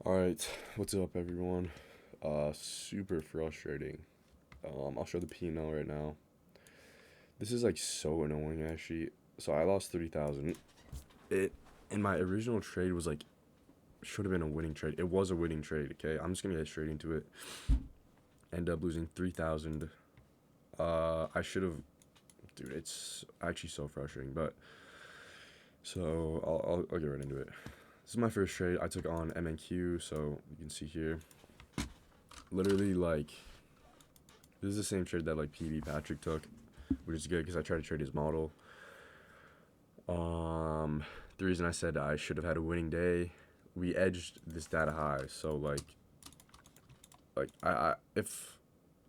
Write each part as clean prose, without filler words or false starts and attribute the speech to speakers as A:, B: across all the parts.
A: Alright, what's up everyone? Super frustrating. I'll show the P&L right now. This is like so annoying actually. So I lost 30,000. It in my original trade was like should have been a winning trade. It was a winning trade, okay? I'm just gonna get straight into it. End up losing 3,000. I should have dude, it's actually so frustrating, but so I'll get right into it. This is my first trade. I took on MNQ, so you can see here. Literally like this is the same trade that like PB Patrick took, which is good because I tried to trade his model. The reason I said I should have had a winning day, we edged this data high. So like I if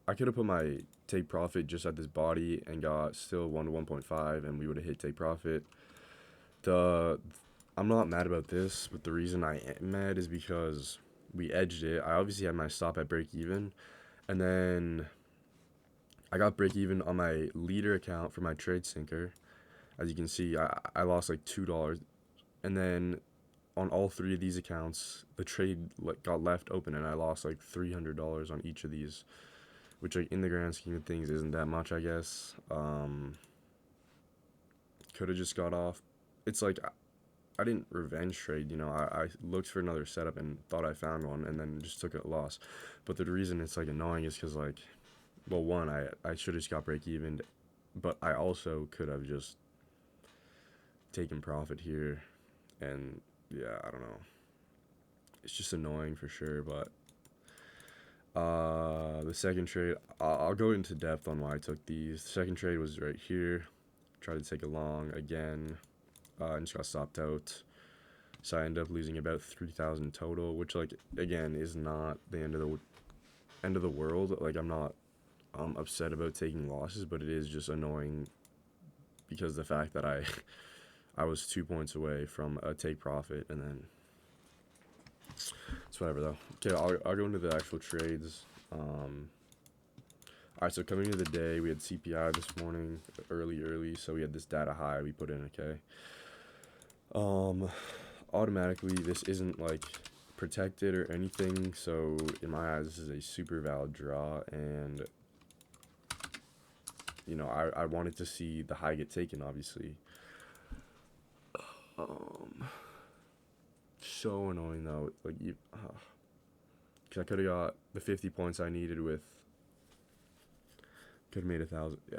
A: I could have put my take profit just at this body and got still 1 to 1.5, and we would have hit take profit. The I'm not mad about this, but the reason I am mad is because we edged it. I obviously had my stop at break even, and then I got break even on my leader account for my trade sinker. As you can see, I lost like $2, and then on all three of these accounts, the trade like got left open, and I lost like $300 on each of these, which like in the grand scheme of things isn't that much, I guess. Could have just got off. It's like I didn't revenge trade, I looked for another setup and thought I found one, and then just took a loss. But the reason it's like annoying is because like, well, one, I should have just got break even, but I also could have just taken profit here, and yeah, I don't know. It's just annoying for sure, but the second trade, I'll go into depth on why I took these. The second trade was right here. Tried to take a long again, and just got stopped out. So I ended up losing about 3,000 total, which like again is not the end of the world. Like I'm not upset about taking losses, but it is just annoying because the fact that I I was 2 points away from a take profit, and then it's whatever though. Okay, I'll go into the actual trades. All right, so coming into the day, we had CPI this morning, early, so we had this data high we put in. Okay, um, automatically this isn't like protected or anything, so in my eyes, this is a super valid draw, and I wanted to see the high get taken, obviously. Um, so annoying though, like you, cause I could have got the 50 points I needed with, could have made 1,000. Yeah,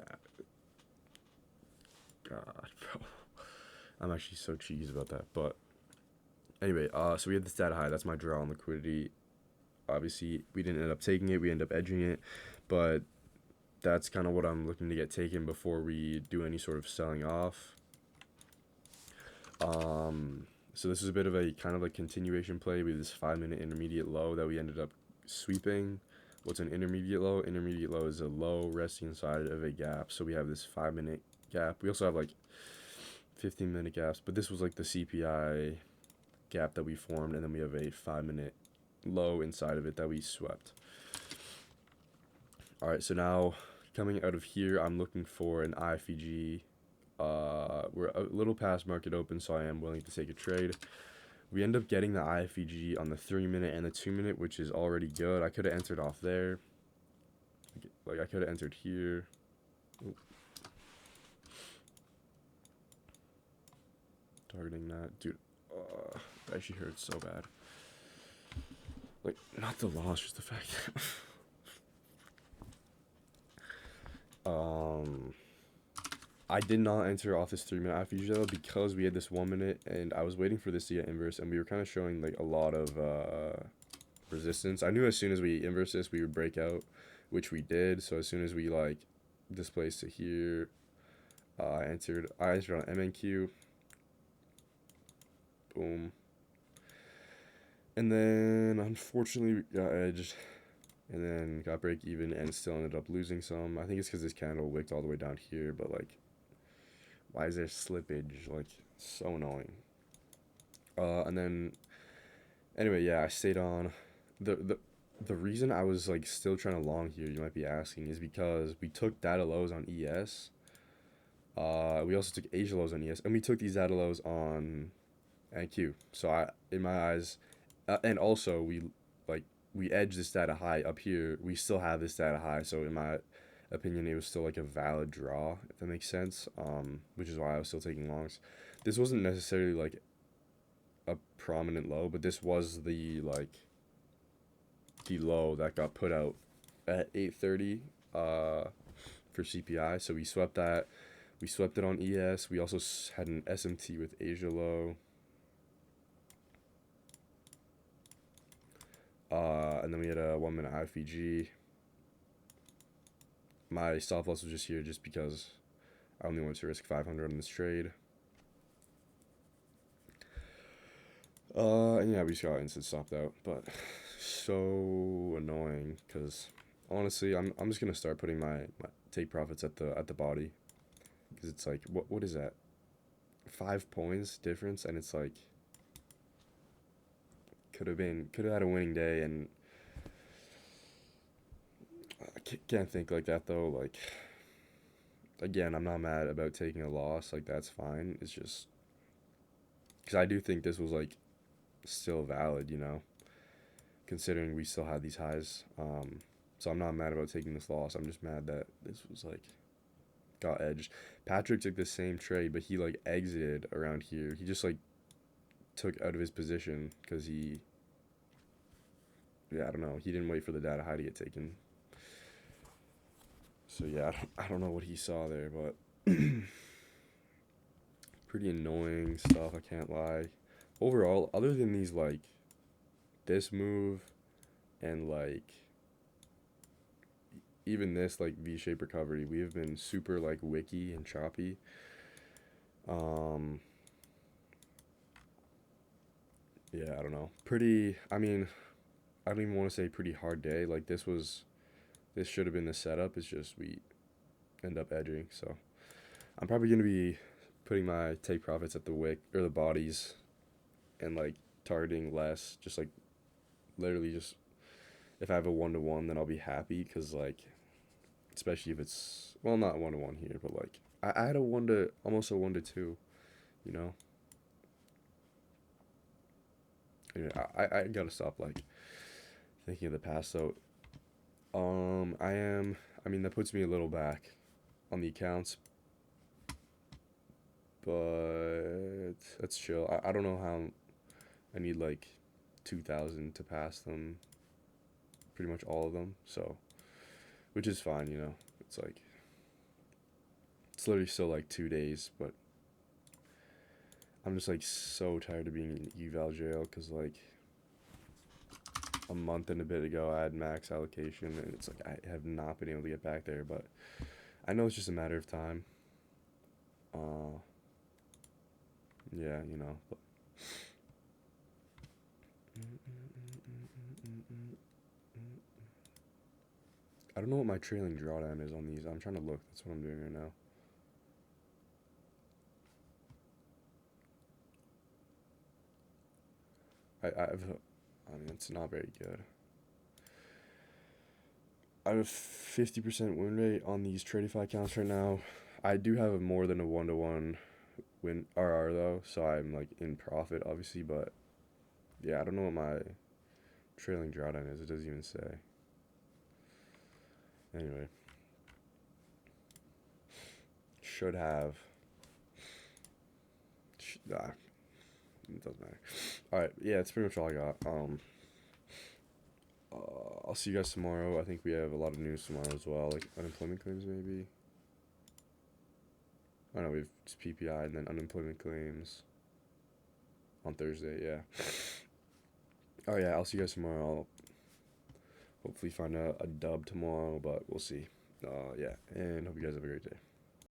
A: God, bro. I'm actually so cheesed about that. But anyway, so we had this data high. That's my draw on liquidity. Obviously, we didn't end up taking it. We ended up edging it, but that's kind of what I'm looking to get taken before we do any sort of selling off. So this is a bit of a kind of like continuation play with this 5 minute intermediate low that we ended up sweeping. What's an intermediate low? Intermediate low is a low resting inside of a gap. So we have this 5 minute gap. We also have like 15 minute gaps, but this was like the CPI gap that we formed, and then we have a 5 minute low inside of it that we swept. All right, so now coming out of here, I'm looking for an IFEG. We're a little past market open, so I am willing to take a trade. We end up getting the IFEG on the 3 minute and the 2 minute, which is already good. I could have entered off there. Like I could have entered here. Oop. Targeting that, dude. It actually hurts so bad. Like not the loss, just the fact that I did not enter off this 3 minute IFEG though, because we had this 1 minute, and I was waiting for this to get inverse, and we were kind of showing like a lot of resistance. I knew as soon as we inverse this, we would break out, which we did. So as soon as we like displaced to here, I entered on MNQ. Boom. And then unfortunately we got edged, and then got break even, and still ended up losing some. I think it's because this candle wicked all the way down here, but like, why is there slippage? Like, so annoying. And then anyway, yeah, I stayed on. The reason I was like still trying to long here, you might be asking, is because we took data lows on ES. We also took Asia lows on ES, and we took these data lows on NQ. So in my eyes, And also like we edged this data high up here. We still have this data high, so in my opinion, it was still like a valid draw, if that makes sense. Which is why I was still taking longs. This wasn't necessarily like a prominent low, but this was the low that got put out at 8:30 for CPI. So we swept that. We swept it on ES. We also had an SMT with Asia low. And then we had a 1 minute IFVG. My stop loss was just here just because I only wanted to risk 500 on this trade. And yeah, we just got instant stopped out, but so annoying because honestly, I'm just gonna start putting my take profits at the body because it's like what is that? 5 points difference, and it's like could have had a winning day, and I can't think like that though. Like again, I'm not mad about taking a loss. Like that's fine. It's just because I do think this was like still valid, considering we still had these highs. So I'm not mad about taking this loss. I'm just mad that this was like got edged. Patrick took the same trade, but he like exited around here. He just like took out of his position because I don't know. He didn't wait for the data high to get taken. So yeah, I don't know what he saw there, but pretty annoying stuff. I can't lie. Overall, other than these like this move and like even this like V-shaped recovery, we have been super like wicky and choppy. Yeah, I don't know. Pretty. I mean, I don't even want to say pretty hard day. Like this should have been the setup. It's just we end up edging. So I'm probably gonna be putting my take profits at the wick or the bodies, and like targeting less. Just like literally just if I have a 1-to-1, then I'll be happy because like especially if it's well not 1-to-1 here, but like I had a one to almost a 1-to-2. You know. Anyway, I gotta stop like thinking of the past. So I am. I mean that puts me a little back on the accounts, but that's chill. I don't know how I need like 2,000 to pass them, pretty much all of them. So, which is fine, It's like it's literally still like 2 days, but I'm just like so tired of being in eval jail because like a month and a bit ago I had max allocation and it's like I have not been able to get back there, but I know it's just a matter of time. Yeah, but I don't know what my trailing drawdown is on these. I'm trying to look. That's what I'm doing right now. I mean, it's not very good. I have a 50% win rate on these Tradify accounts right now. I do have more than a 1-to-1 win RR though, so I'm like in profit obviously, but yeah, I don't know what my trailing drawdown is. It doesn't even say. Anyway, should have. It doesn't matter. All right, yeah, that's pretty much all I got. I'll see you guys tomorrow. I think we have a lot of news tomorrow as well, like unemployment claims maybe. I don't know, we have just PPI and then unemployment claims on Thursday. Yeah. Oh yeah, I'll see you guys tomorrow. I'll hopefully find a dub tomorrow, but we'll see. Yeah, and hope you guys have a great day.